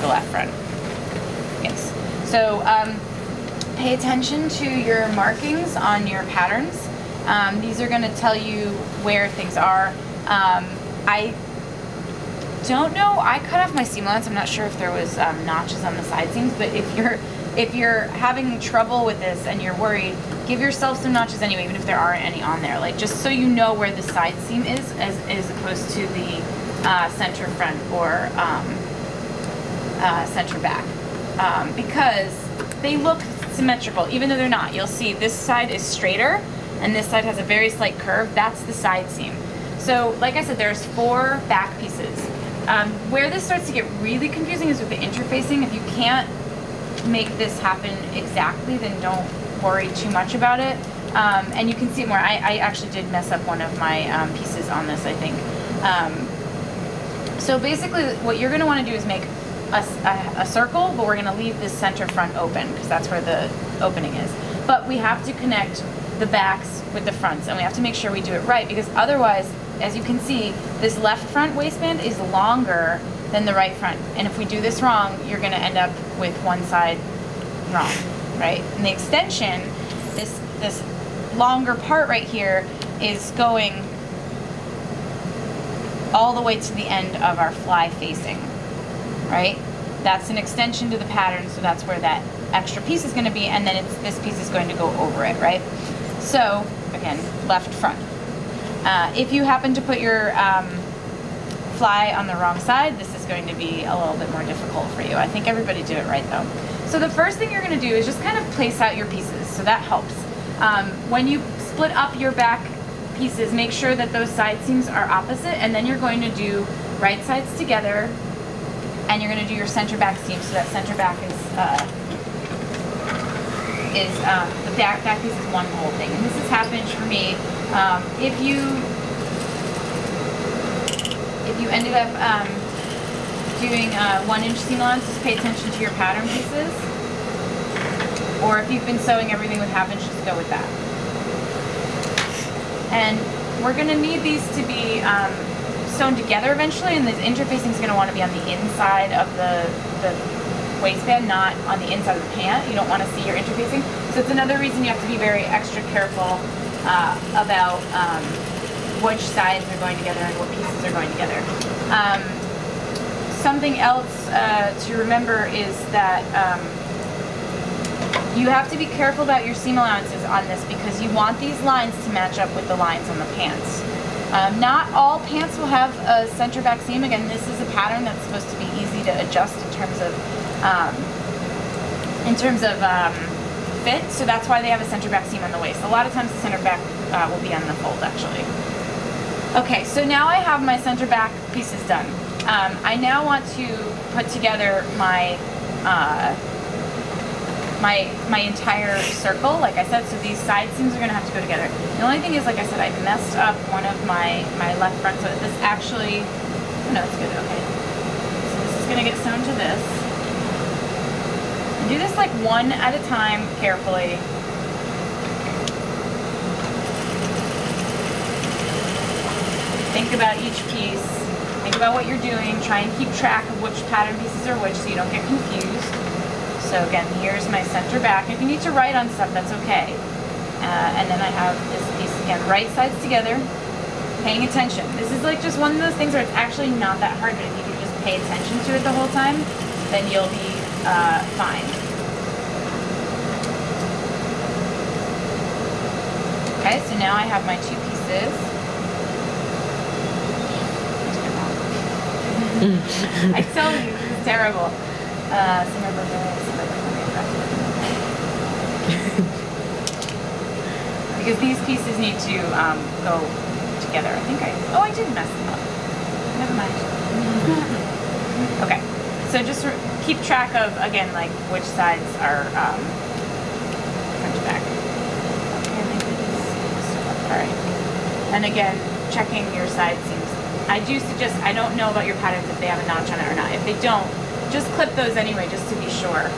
left front. Yes. So pay attention to your markings on your patterns. These are going to tell you where things are. I don't know. I cut off my seam allowance. I'm not sure if there was notches on the side seams, but if you're having trouble with this and you're worried, give yourself some notches anyway, even if there aren't any on there. Like, just so you know where the side seam is, as opposed to the center front or center back, because they look symmetrical, even though they're not. You'll see this side is straighter and this side has a very slight curve. That's the side seam. So like I said, there's 4 back pieces. Where this starts to get really confusing is with the interfacing. If you can't make this happen exactly, then don't worry too much about it. And you can see it more. I actually did mess up one of my pieces on this, I think. So basically what you're going to want to do is make a circle, but we're going to leave this center front open because that's where the opening is. But we have to connect the backs with the fronts, and we have to make sure we do it right, because otherwise, as you can see, this left front waistband is longer than the right front. And if we do this wrong, you're going to end up with one side wrong, right? And the extension, this longer part right here, is going all the way to the end of our fly facing, right? That's an extension to the pattern, so that's where that extra piece is going to be, and then this piece is going to go over it, right? So again, left front. If you happen to put your fly on the wrong side, this is going to be a little bit more difficult for you. I think everybody did it right though. So the first thing you're going to do is just kind of place out your pieces, so that helps. When you split up your back pieces, make sure that those side seams are opposite, and then you're going to do right sides together, and you're going to do your center back seam, so that center back is the back piece is one whole thing. And this has happened for me. If you ended up doing 1-inch seam allowance, just pay attention to your pattern pieces. Or if you've been sewing everything with 1/2 inch, just go with that. And we're going to need these to be sewn together eventually, and the interfacing is going to want to be on the inside of the waistband, not on the inside of the pant. You don't want to see your interfacing. So it's another reason you have to be very extra careful about which sides are going together and what pieces are going together. Something else to remember is that you have to be careful about your seam allowances on this, because you want these lines to match up with the lines on the pants. Not all pants will have a center back seam. Again, this is a pattern that's supposed to be easy to adjust in terms of fit, so that's why they have a center back seam on the waist. A lot of times the center back will be on the fold actually. Okay, so now I have my center back pieces done. I now want to put together my my entire circle, like I said, so these side seams are going to have to go together. The only thing is, like I said, I messed up one of my left front, so this actually, oh no, it's good, okay. So this is going to get sewn to this. And do this like one at a time, carefully. Think about each piece, think about what you're doing, try and keep track of which pattern pieces are which so you don't get confused. So again, here's my center back. If you need to write on stuff, that's okay. And then I have this piece again, right sides together, paying attention. This is like just one of those things where it's actually not that hard, but if you can just pay attention to it the whole time, then you'll be fine. Okay, so now I have my 2 pieces. I tell you, this is terrible. Because these pieces need to go together. I think I did mess them up. Never mind. Okay, so just keep track of, again, like which sides are front to back. Okay, I think this. All right. And again, checking your side seams. I do suggest, I don't know about your patterns if they have a notch on it or not. If they don't, just clip those anyway, just to be sure.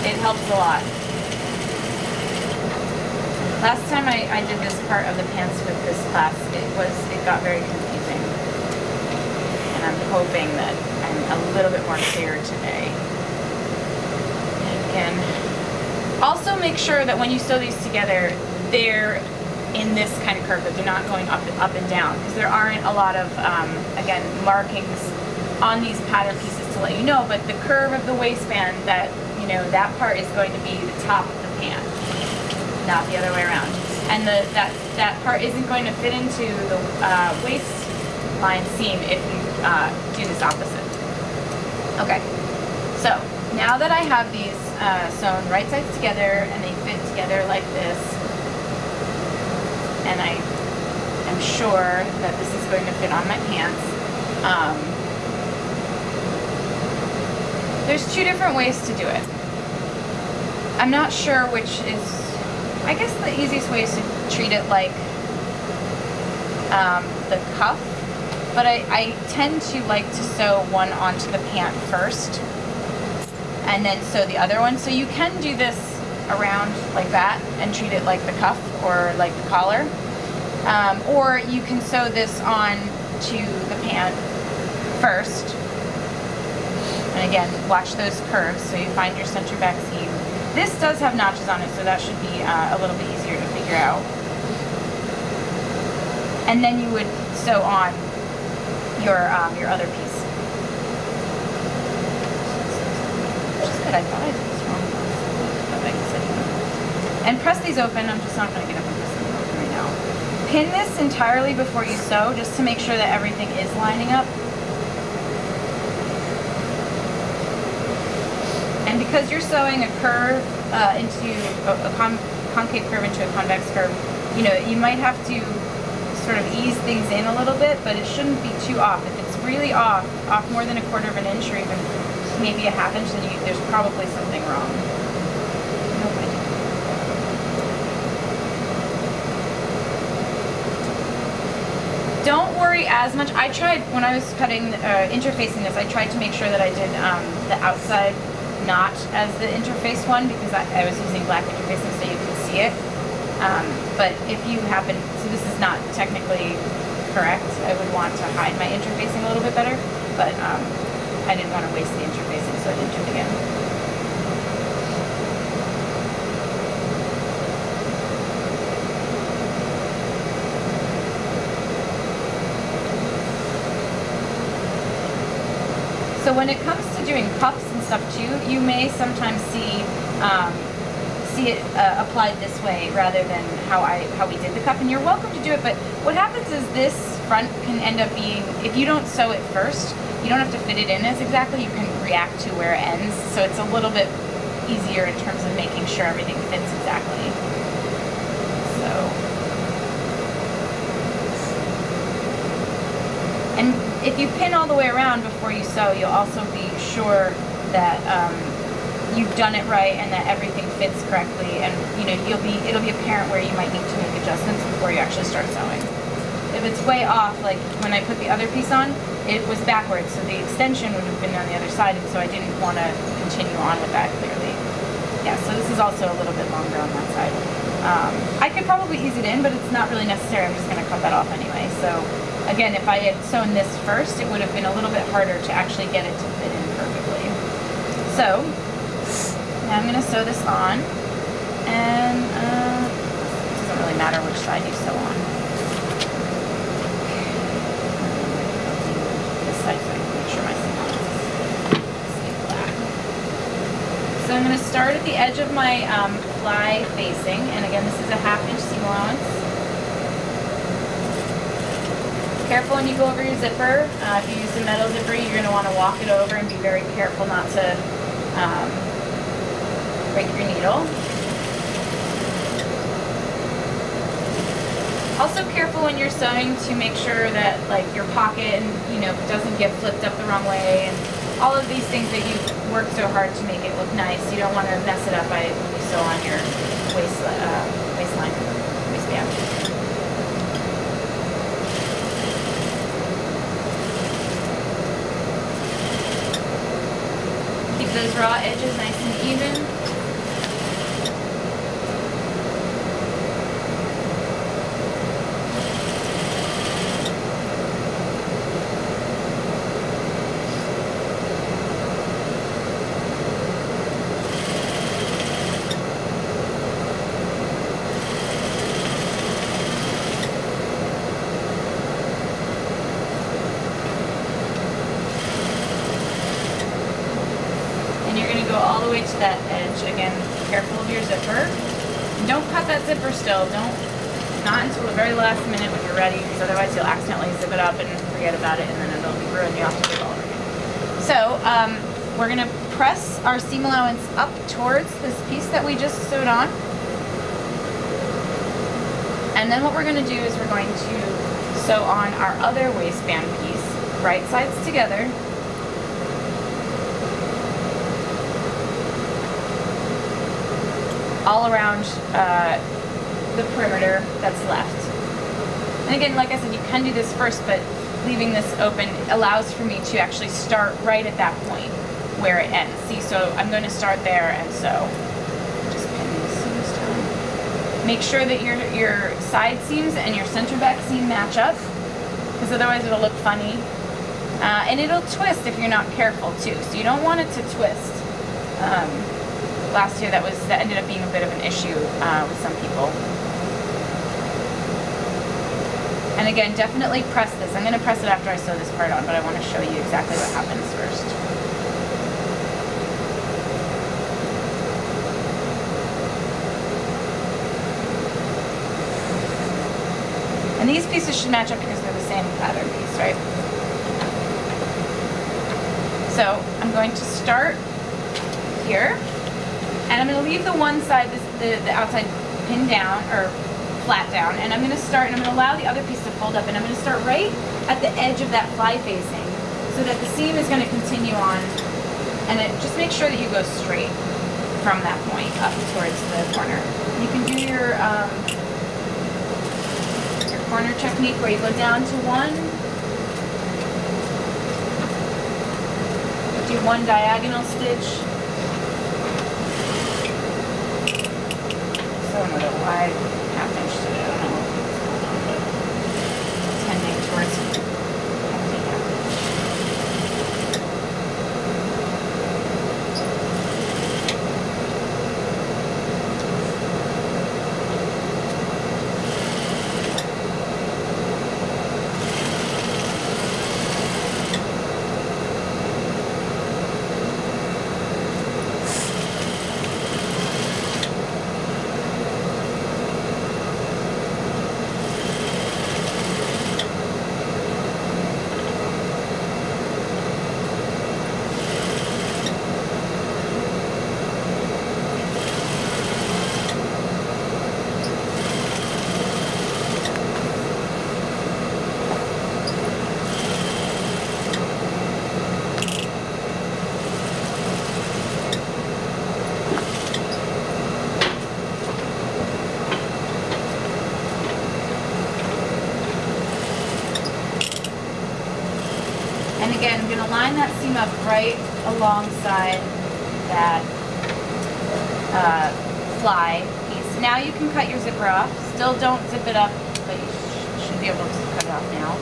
It helps a lot. Last time I did this part of the pants with this class, it got very confusing. And I'm hoping that I'm a little bit more clear today. And again, also make sure that when you sew these together, they're in this kind of curve, that they're not going up and down, because there aren't a lot of, again, markings on these pattern pieces to let you know, but the curve of the waistband, that, you know, that part is going to be the top of the pant, not the other way around. And that part isn't going to fit into the waistline seam if you do this opposite. Okay, so now that I have these sewn right sides together and they fit together like this, and I am sure that this is going to fit on my pants, there's two different ways to do it. I'm not sure which is, I guess the easiest way is to treat it like the cuff, but I tend to like to sew one onto the pant first and then sew the other one. So you can do this around like that and treat it like the cuff or like the collar, or you can sew this on to the pant first, and again, watch those curves so you find your center back seam. This does have notches on it, so that should be a little bit easier to figure out. And then you would sew on your other piece. Which is good. I thought I did this wrong. And press these open. I'm just not going to get up and press them open right now. Pin this entirely before you sew, just to make sure that everything is lining up. And because you're sewing a curve into a concave curve into a convex curve, you know, you might have to sort of ease things in a little bit, but it shouldn't be too off. If it's really off more than 1/4 of an inch or even maybe a 1/2 inch, then there's probably something wrong. Don't worry as much. I tried, when I was cutting, interfacing this, I tried to make sure that I did the outside not as the interface one, because I was using black interfacing so you could see it. But if you happen, so this is not technically correct, I would want to hide my interfacing a little bit better, but I didn't want to waste the interfacing, so I didn't do it again. So when it comes to doing cuffs and stuff too, you may sometimes see it applied this way rather than how we did the cuff, and you're welcome to do it. But what happens is this front can end up being, if you don't sew it first, you don't have to fit it in as exactly. You can react to where it ends, so it's a little bit easier in terms of making sure everything fits exactly. So, and if you pin all the way around before you sew, you'll also be sure that you've done it right and that everything fits correctly, and you know, it'll be apparent where you might need to make adjustments before you actually start sewing. If it's way off, like when I put the other piece on, it was backwards, so the extension would have been on the other side, and so I didn't want to continue on with that clearly. Yeah, so this is also a little bit longer on that side. I could probably ease it in, but it's not really necessary. I'm just going to cut that off anyway. So again, if I had sewn this first, it would have been a little bit harder to actually get it to fit in perfectly. So now I'm going to sew this on, and it doesn't really matter which side you sew on. This side, so I can make sure my seam stay flat. So I'm going to start at the edge of my fly facing, and again, this is a 1/2 inch seam allowance. Careful when you go over your zipper. If you use a metal zipper, you're going to want to walk it over and be very careful not to break your needle. Also careful when you're sewing to make sure that like your pocket and doesn't get flipped up the wrong way, and all of these things that you've worked so hard to make it look nice. You don't want to mess it up when you sew on your waistband. Keep those raw edges nice and even. all the way to that edge. Again, careful of your zipper. And don't cut that zipper still. Not until the very last minute when you're ready, because otherwise you'll accidentally zip it up and forget about it, and then it'll be ruined. You have to do it all over again. So we're going to press our seam allowance up towards this piece that we just sewed on. And then what we're going to do is we're going to sew on our other waistband piece, right sides together. All around the perimeter that's left. And again, like I said, you can do this first, but leaving this open allows for me to actually start right at that point where it ends. See, so I'm going to start there and sew. Just pin this down. Make sure that your side seams and your center back seam match up, because otherwise it'll look funny. And it'll twist if you're not careful too, so you don't want it to twist. Last year that ended up being a bit of an issue with some people. And again, definitely press this. I'm going to press it after I sew this part on, but I want to show you exactly what happens first. And these pieces should match up because they're the same pattern piece, right? So I'm going to start here. And I'm going to leave the one side, the outside pinned down, or flat down, and I'm going to start, and I'm going to allow the other piece to fold up, and I'm going to start right at the edge of that fly facing, so that the seam is going to continue on, and just make sure that you go straight from that point up towards the corner. You can do your corner technique where you go down to one, do one diagonal stitch, with a wide half-inch today. I don't know what's going on, but tending towards hefty half-inch. And again, I'm going to line that seam up right alongside that fly piece. Now you can cut your zipper off. Still don't zip it up, but you should be able to cut it off now.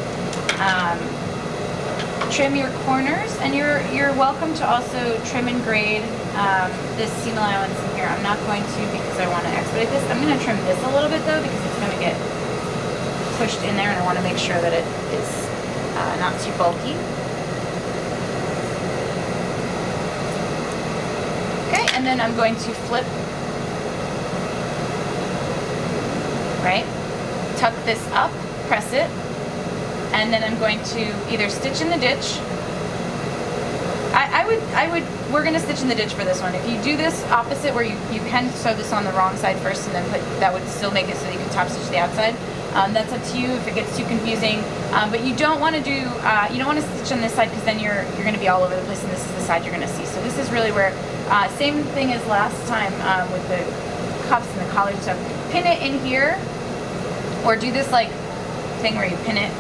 Trim your corners, and you're welcome to also trim and grade this seam allowance in here. I'm not going to because I want to expedite this. I'm going to trim this a little bit though, because it's going to get pushed in there, and I want to make sure that it is not too bulky. Okay, and then I'm going to flip, right? Tuck this up, press it, and then I'm going to either stitch in the ditch. We're going to stitch in the ditch for this one. If you do this opposite, where you can sew this on the wrong side first and then that would still make it so you can top stitch the outside. That's up to you if it gets too confusing. But you don't want to do, you don't want to stitch on this side, because then you're going to be all over the place, and this is the side you're going to see. So this is really where, same thing as last time with the cuffs and the collar and stuff. Pin it in here, or do this like thing where you pin it,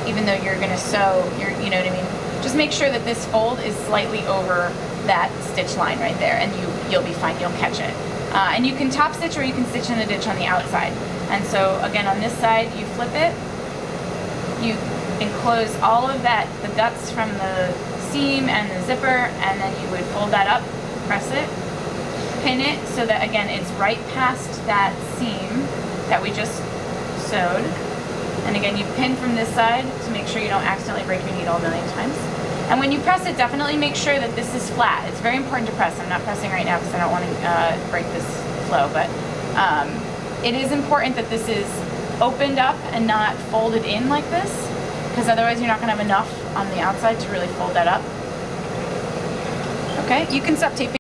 even though you're going to sew, you know what I mean? Just make sure that this fold is slightly over that stitch line right there, and you'll be fine, you'll catch it. And you can top stitch, or you can stitch in the ditch on the outside. And so again, on this side, you flip it, you enclose all of that, the guts from the seam and the zipper, and then you would fold that up, press it, pin it so that again it's right past that seam that we just sewed. And again, you pin from this side to make sure you don't accidentally break your needle a million times. And when you press it, definitely make sure that this is flat. It's very important to press. I'm not pressing right now because I don't want to break this flow, but it is important that this is opened up and not folded in like this, because otherwise you're not going to have enough on the outside to really fold that up. Okay, you can stop taping.